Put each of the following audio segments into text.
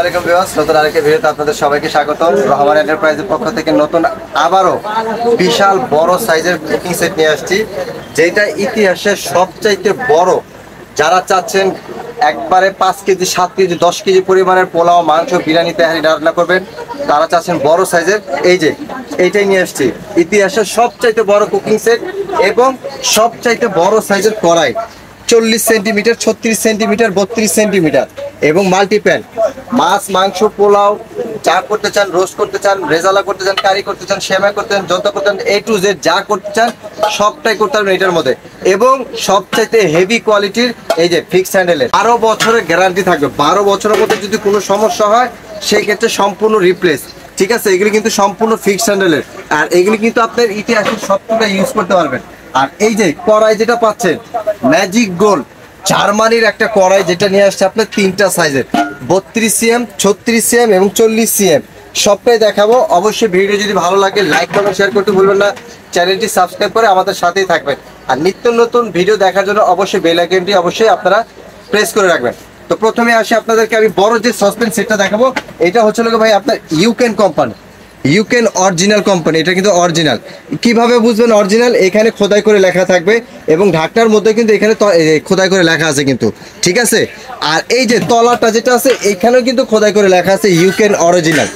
আলাইকুম ভিউয়ার্স, নতুন আরেকটা ভিডিওতে আপনাদের সবাইকে স্বাগতম। রহমান এন্টারপ্রাইজের পক্ষ থেকে নতুন আবারও বিশাল বড় সাইজের কুকিং সেট নিয়ে আসছি, যেটা ইতিহাসের সবচাইতে বড়। যারা চাচ্ছেন একবারে 5 কেজি 7 কেজি 10 কেজি পরিমাণের পোলাও, মাংস, বিরিয়ানি তেহারি রান্না করবেন, তারা চাচ্ছেন বড় সাইজের, এই যে এইটাই নিয়ে আসছি ইতিহাসের সবচাইতে বড় কুকিং সেট এবং সবচাইতে বড় সাইজের কড়াই। 40 সেন্টিমিটার, 36 সেন্টিমিটার, 32 সেন্টিমিটার এবং মাল্টিপ্যান। মাছ, মাংস, পোলাও যা করতে চান, রোস্ট করতে চান, রেজালা করতে চান, কারি করতে চান, সেমাই করতে চান, যত করতে চান, A to Z যা করতে চান সবটাই করতে পারবেন এটার মধ্যে। এবং সবচাইতে হেভি কোয়ালিটির এই যে ফিক্স হ্যান্ডেলের 12 বছরের গ্যারান্টি থাকবে। 12 বছরের মধ্যে যদি কোনো সমস্যা হয় সেই ক্ষেত্রে সম্পূর্ণ রিপ্লেস। ঠিক আছে, এগুলি কিন্তু সম্পূর্ণ ফিক্স হ্যান্ডেলের, আর এগুলি কিন্তু আপনার ইতিহাসের সবটা ইউজ করতে পারবেন। আর এই যে কড়াই যেটা পাচ্ছেন, ম্যাজিক গোল্ড জার্মানির একটা কড়াই, যেটা নিয়ে আসছে আপনার 3টা সাইজের, 32 cm, 36 cm এবং 40 cm সবটাই দেখাবো। অবশ্যই ভিডিও যদি ভালো লাগে লাইক কমেন্ট শেয়ার করতে ভুলবেন না, চ্যানেলটি সাবস্ক্রাইব করে আমাদের সাথেই থাকবেন। আর নিত্য নতুন ভিডিও দেখার জন্য অবশ্যই বেল আইকনটি অবশ্যই আপনারা প্রেস করে রাখবেন। তো প্রথমে আসি আপনাদেরকে আমি বড় যে সসপ্যান সেটটা দেখাবো। এটা হচ্ছে ভাই আপনার Yuken company, Yuken original company. এটা কিন্তু অরিজিনাল। কিভাবে বুঝবেন অরিজিনাল? এখানে খোদাই করে লেখা থাকবে এবং ঢাকনার মধ্যে কিন্তু এখানে খোদাই করে লেখা আছে কিন্তু, ঠিক আছে। আর এই যে তলাটা যেটা আছে এখানেও কিন্তু খোদাই করে লেখা আছে ইউকেন অরিজিনাল,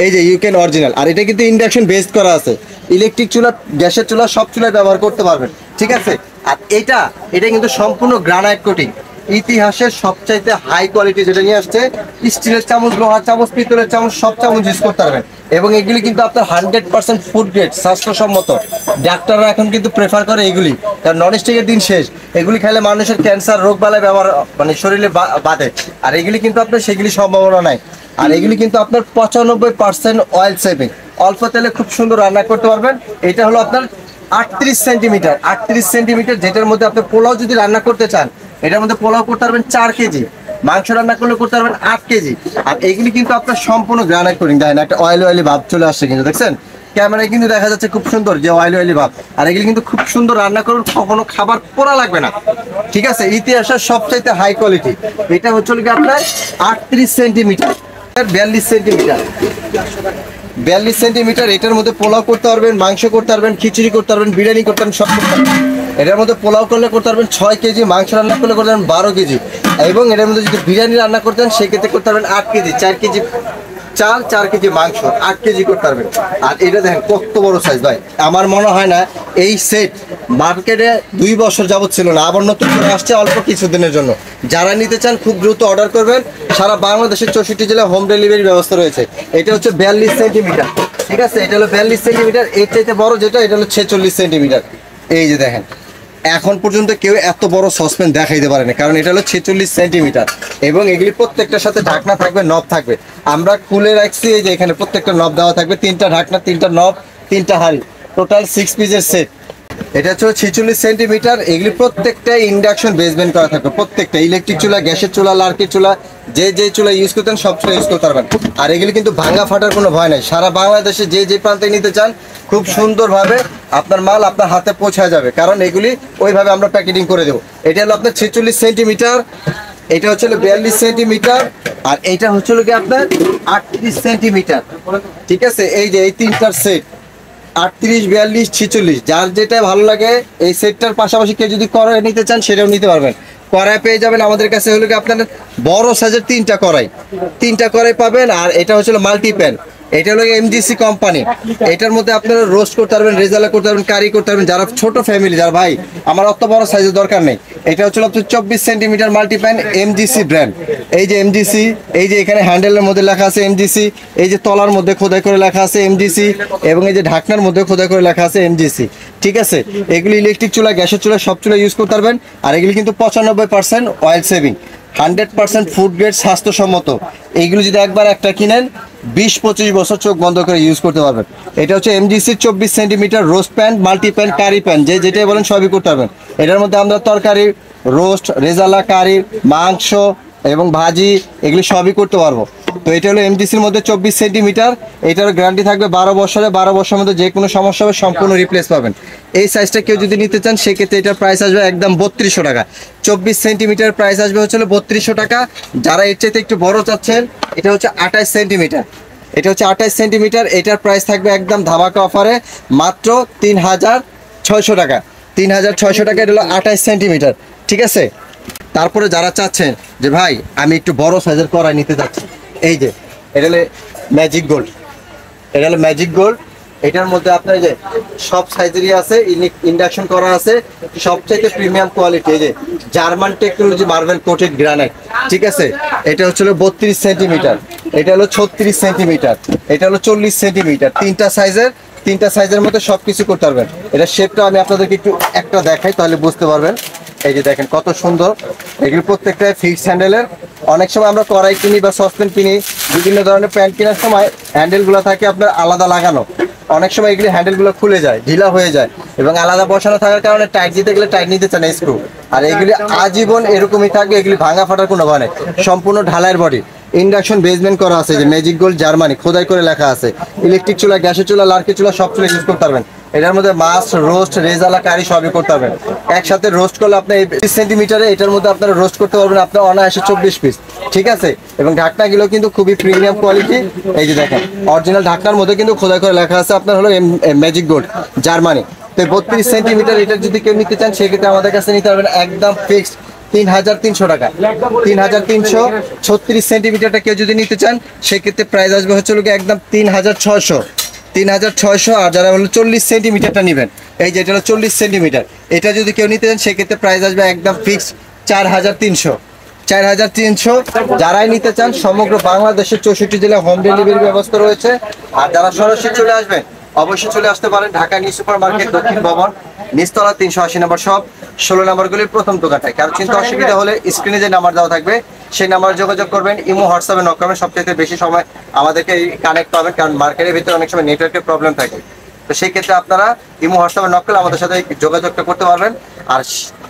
এই যে ইউকেন অরিজিনাল। আর এটা কিন্তু ইন্ডাকশন বেসড করা আছে, ইলেকট্রিক চুলা, গ্যাসের চুলা সব চুলায় ব্যবহার করতে পারবেন, ঠিক আছে। আর এটা কিন্তু সম্পূর্ণ গ্রানাইট কোটিং, ইতিহাসের সবচাইতে হাই কোয়ালিটি যেটা নিয়ে আসছে। স্টিলের চামচ, লোহার চামচ, পিতলের চামচ সব চামচ ইউজ করতে পারবেন। এবং এগুলি কিন্তু আপনার 100% ফুড গ্রেড, স্বাস্থ্যসম্মত। ডাক্তাররা এখন কিন্তু প্রেফার করে এগুলি, কারণ ননস্টিকের দিন শেষ। এগুলি খেলে মানুষের ক্যান্সার রোগ বালাই ব্যবহার মানে শরীরে বাধে, আর এগুলি কিন্তু আপনার সেগুলি সম্ভাবনা নাই। আর এগুলি কিন্তু আপনার 95% অয়েল সেভিং, অল্প তেলে খুব সুন্দর রান্না করতে পারবেন। এটা হলো আপনার 38 সেন্টিমিটার, 38 সেন্টিমিটার, যেটার মধ্যে আপনি পোলাও যদি রান্না করতে চান, এটার মধ্যে পোলাও করতে পারবেন 4 কেজি, মাংস রান্না করলে করতে পারবেন 8 কেজি। আর এগুলি কিন্তু আপনার সম্পূর্ণ গ্রানাইট কোটিং, দেখেন একটা অয়েলি ভাব চলে আসছে কিন্তু, দেখছেন ক্যামেরায় কিন্তু দেখা যাচ্ছে খুব সুন্দর যে অয়েলি ভাব। আর এগুলি কিন্তু খুব সুন্দর রান্না করুন, কখনো খাবার পোড়া লাগবে না, ঠিক আছে। ইতিহাসের সবচাইতে হাই কোয়ালিটি। এটা হচ্ছে আপনার 38 সেন্টিমিটার, 42 সেন্টিমিটার, 42 সেন্টিমিটার। এটার মধ্যে পোলাও করতে পারবেন, মাংস করতে পারবেন, খিচুড়ি করতে পারবেন, বিরিয়ানি করতে পারবেন, সব করতে পারবেন। এটার মধ্যে পোলাও করলে করতে পারবেন 6 কেজি, মাংস রান্না করলে করতে পারবেন 12 কেজি, এবং এটার মধ্যে যদি বিরিয়ানি রান্না করতেন সেক্ষেত্রে করতে পারবেন 8 কেজি, 4 কেজি চাল, 4 কেজি মাংস, 8 কেজি করতে পারবেন। আর এটা দেখেন কত বড় সাইজ ভাই। আমার মনে হয় না এই সেট মার্কেটে 2 বছর যাবত ছিল না, আবার নতুন করে আসছে অল্প কিছুদিনের জন্য। যারা নিতে চান খুব দ্রুত অর্ডার করবেন। সারা বাংলাদেশের 64 জেলায় হোম ডেলিভারি ব্যবস্থা রয়েছে। এটা হচ্ছে 42 সেন্টিমিটার, ঠিক আছে। এটা হলো 42 সেন্টিমিটার। এর চাইতে বড় যেটা, এটা হলো 46 সেন্টিমিটার। এই যে দেখেন, এখন পর্যন্ত কেউ এত বড় সসপ্যান দেখাইতে পারে না, কারণ এটা হলো 46 সেন্টিমিটার। এবং এগুলি প্রত্যেকটার সাথে ঢাকনা থাকবে, নব থাকবে। আমরা খুলে রাখছি, এই যে এখানে প্রত্যেকটা নব দেওয়া থাকবে, 3টা ঢাকনা, 3টা নব, 3টা হাঁড়ি, টোটাল 6 পিসের সেট। এটা হচ্ছে 46 সেন্টিমিটার। এগুলি প্রত্যেকটাই ইন্ডাকশন বেসমেন্ট করা থাকবে, প্রত্যেকটা ইলেকট্রিক চুলা, গ্যাসের চুলা, লার্কির চুলা, যে চুলা ইউজ করতেন সব চুলা ইউজ করতে পারবেন। আর এগুলি কিন্তু ভাঙা ফাটার কোনো ভয় নাই। সারা বাংলাদেশে যে প্রান্তে নিতে চান খুব সুন্দরভাবে আপনার মাল আপনার হাতে পৌঁছায় যাবে, কারণ এগুলি ওইভাবে আমরা প্যাকেটিং করে দেবো। এটা হলো আপনার 46 সেন্টিমিটার, এটা হচ্ছে 42 সেন্টিমিটার, আর এইটা হচ্ছে কি আপনার 38 সেন্টিমিটার, ঠিক আছে। এই যে এই 3টার সেট 38, 42, 46, যার যেটা ভালো লাগে। এই সেটটার পাশাপাশি কেউ যদি কড়াই নিতে চান সেটাও নিতে পারবেন। কড়াই পেয়ে যাবেন আমাদের কাছে হলো কি আপনার বড় সাইজের 3টা কড়াই পাবেন। আর এটা হচ্ছে মাল্টিপ্যান, এটা হলো এমজিসি কোম্পানি। এটার মধ্যে আপনারা রোস্ট করতে পারবেন, রেজালা করতে পারবেন, কারি করতে পারবেন। যারা ছোট ফ্যামিলি, যার ভাই আমার অত বড় সাইজের দরকার নেই, এটা হচ্ছে আপনার 24 সেন্টিমিটার মাল্টিপ্যান, এমজিসি ব্র্যান্ড। এই যে এমজিসি, এই যে এখানে হ্যান্ডেলের মধ্যে লেখা আছে এমজিসি, এই যে তলার মধ্যে খোদাই করে লেখা আছে এমজিসি, এবং এই যে ঢাকনার মধ্যে খোদাই করে লেখা আছে এমজিসি, ঠিক আছে। এগুলি ইলেকট্রিক চুলা, গ্যাসের চুলা সব চুলা ইউজ করতে পারবেন। আর এগুলি কিন্তু 95% অয়েল সেভিং, 100% ফুড গ্রেড, স্বাস্থ্যসম্মত। এইগুলো যদি একবার একটা কিনেন 20-25 বছর চোখ বন্ধ করে ইউজ করতে পারবেন। এটা হচ্ছে MGC 24 centimetre roast pan, multi pan, curry pan, যেটাই বলেন সবই করতে পারবেন। এটার মধ্যে আমরা তরকারি, রোস্ট, রেজালা, কারি, মাংস এবং ভাজি এগুলি সবই করতে পারবো। তো এটা হলো এমডিসির মধ্যে 24 সেন্টিমিটার, এটার গ্যারান্টি থাকবে 12 বছরে, 12 বছরের মধ্যে যে কোনো সমস্যা হবে সম্পূর্ণ রিপ্লেস পাবেন। এই সাইজটা কেউ যদি নিতে চান সেক্ষেত্রে এটার প্রাইস আসবে একদম 3200 টাকা। 24 সেন্টিমিটার প্রাইস আসবে হচ্ছে 3200 টাকা। যারা এর চাইতে একটু বড় চাচ্ছেন, এটা হচ্ছে 28 সেন্টিমিটার, এটা হচ্ছে 28 সেন্টিমিটার, এটার প্রাইস থাকবে একদম ধামাকা অফারে মাত্র 3600 টাকা। 3600 টাকা, এটা হলো 28 সেন্টিমিটার, ঠিক আছে। তারপরে যারা চাচ্ছেন যে ভাই আমি একটু বড় সাইজের কড়াই নিতে চাচ্ছি, এই যে এটা হলো ম্যাজিক গোল্ড, এটা হলো ম্যাজিক গোল্ড। এটার মধ্যে আপনার যে সব সাইজেরই আছে, ইন্ডাকশন করা আছে, সবচাইতে প্রিমিয়াম কোয়ালিটি, এই যে German technology marble coated granite, ঠিক আছে। এটা হচ্ছে 32 সেন্টিমিটার, এটা হলো 36 সেন্টিমিটার, এটা হলো 40 সেন্টিমিটার, তিনটা সাইজের মধ্যে সবকিছু করতে পারবেন। এটা শেপটা আমি আপনাদেরকে একটু একটা দেখাই, তাহলে বুঝতে পারবেন। এই যে দেখেন কত সুন্দর, এগুলো প্রত্যেকটা ফিক্সড হ্যান্ডেলের। অনেক সময় আমরা কড়াই কিনি বা সসপ্যান কিনি, বিভিন্ন ধরনের প্যান্ট কেনার সময় হ্যান্ডেলগুলো থাকে আপনার আলাদা লাগানো, অনেক সময় এগুলি হ্যান্ডেলগুলো খুলে যায়, ঢিলা হয়ে যায়, এবং আলাদা বসানো থাকার কারণে টাইট দিতে গেলে টাইট নিতে চায় না স্ক্রু। আর এগুলি আজীবন এরকমই থাকবে, এগুলি ভাঙা ফাটার কোনো ভয় নেই। সম্পূর্ণ ঢালাইয়ের বডি, ইন্ডাকশন বেসমেন্ট করা আছে, যে ম্যাজিক গোল্ড জার্মানি খোদাই করে লেখা আছে। ইলেকট্রিক চুলা, গ্যাসের চুলা, লার্কি চুলা সব চুলা ইউজ করতে পারবেন। এটার মধ্যে মাছ, রোস্ট, রেজালা, কারি সবই করতে পারবেন। একসাথে রোস্ট করলে আপনি 20 সেন্টিমিটারে এটার মধ্যে আপনারা রোস্ট করতে পারবেন আপনার অনায়াসে 24 পিস, ঠিক আছে। এবং ঢাকনাগুলো কিন্তু খুবই প্রিমিয়াম কোয়ালিটি, এই যে দেখেন অরিজিনাল ঢাকনার মধ্যে কিন্তু খোদাই করে লেখা আছে আপনার হলো ম্যাজিক গোল্ড জার্মানি। তো 32 সেন্টিমিটার এটা যদি কেউ নিতে চান সেক্ষেত্রে আমাদের কাছে নিতে পারবেন একদম ফিক্সড 3300 টাকা। 3300। 36 সেন্টিমিটারটা কেউ যদি নিতে চান সেক্ষেত্রে প্রাইস আসবে হচ্ছে একদম 3600। 3600। আর যারা হলো 40 সেন্টিমিটারটা নেবেন, এই যে এটা হলো 40 সেন্টিমিটার, এটা যদি কেউ নিতে চান সেক্ষেত্রে প্রাইস আসবে একদম ফিক্সড 4300। 4300। যারাই নিতে চান সমগ্র বাংলাদেশের 64 জেলায় হোম ডেলিভারি ব্যবস্থা রয়েছে। আর যারা সরাসরি চলে আসবেন অবশ্যই চলে আসতে পারেন ঢাকা নিউ সুপার মার্কেট, দক্ষিণ ভবন, নিচতলা 380 নম্বর শপ, 16 নম্বরগুলির প্রথম দোকানটায়। কারো চিন্তা অসুবিধা হলে স্ক্রিনে যে নাম্বার দেওয়া থাকবে সেই নাম্বারে যোগাযোগ করবেন। ইমো, হোয়াটসঅ্যাপে নক করবেন, সবচেয়ে বেশি সময় আমাদেরকে কানেক্ট পাবেন, কারণ মার্কেটের ভিতরে অনেক সময় নেটওয়ার্কের প্রবলেম থাকে। তো সেই ক্ষেত্রে আপনারা ইমো, হোয়াটসঅ্যাপে নক করলে আমাদের সাথে যোগাযোগটা করতে পারবেন। আর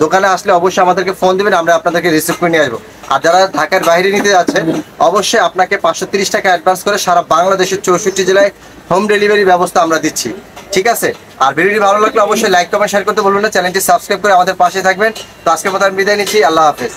দোকানে আসলে অবশ্যই আমাদেরকে ফোন দিবেন, আমরা আপনাদেরকে রিসিভ করে নিয়ে আসবো। আর যারা ঢাকার বাইরে নিতে যাচ্ছেন অবশ্যই আপনাকে 530 টাকা অ্যাডভান্স করে সারা বাংলাদেশের 64 জেলায় হোম ডেলিভারি ব্যবস্থা আমরা দিচ্ছি, ঠিক আছে। আর ভিডিওটি ভালো লাগলে অবশ্যই লাইক, কমেন্ট, শেয়ার করতে বলবেন না। চ্যানেলটি সাবস্ক্রাইব করে আমাদের পাশে থাকবেন। তো আজকের মতো আমি বিদায় নিচ্ছি, আল্লাহ হাফেজ।